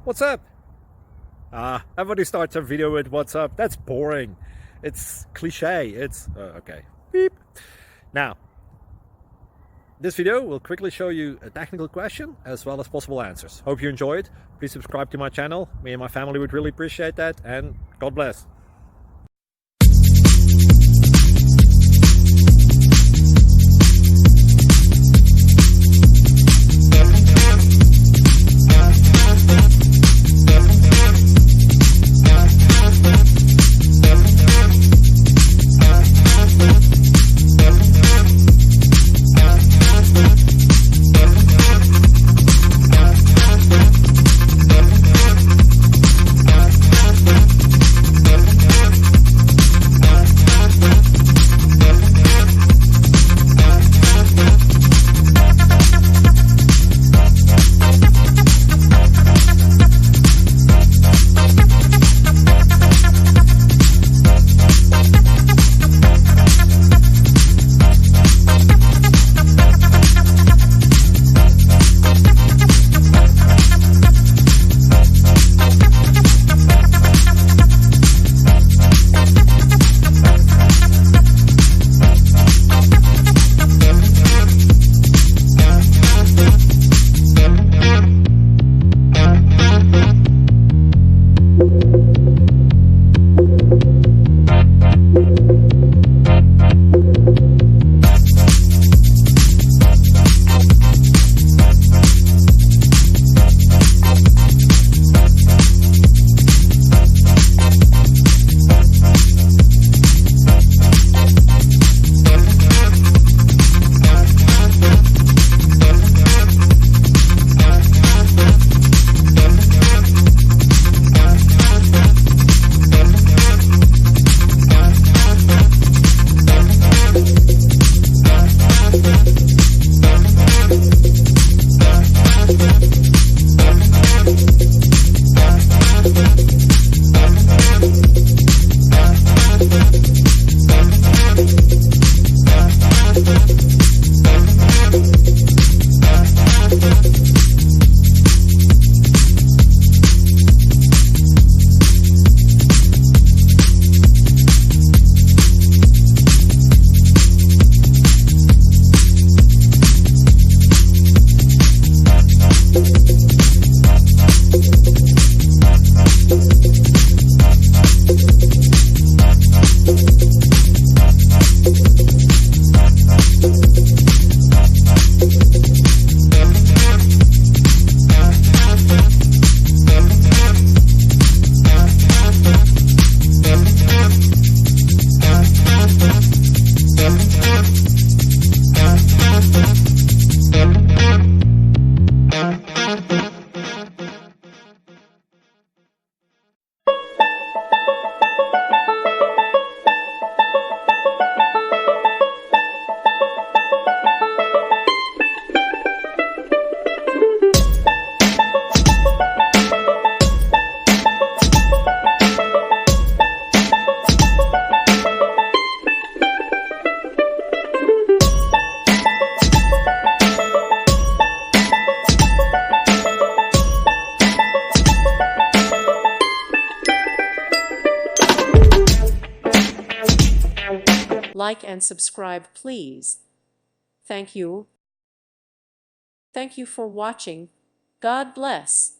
What's up? Everybody starts their video with what's up. That's boring. It's cliche. It's okay. Beep. Now, this video will quickly show you a technical question as well as possible answers. Hope you enjoy it. Please subscribe to my channel. Me and my family would really appreciate that, and God bless. Like and subscribe, please. Thank you. Thank you for watching. God bless.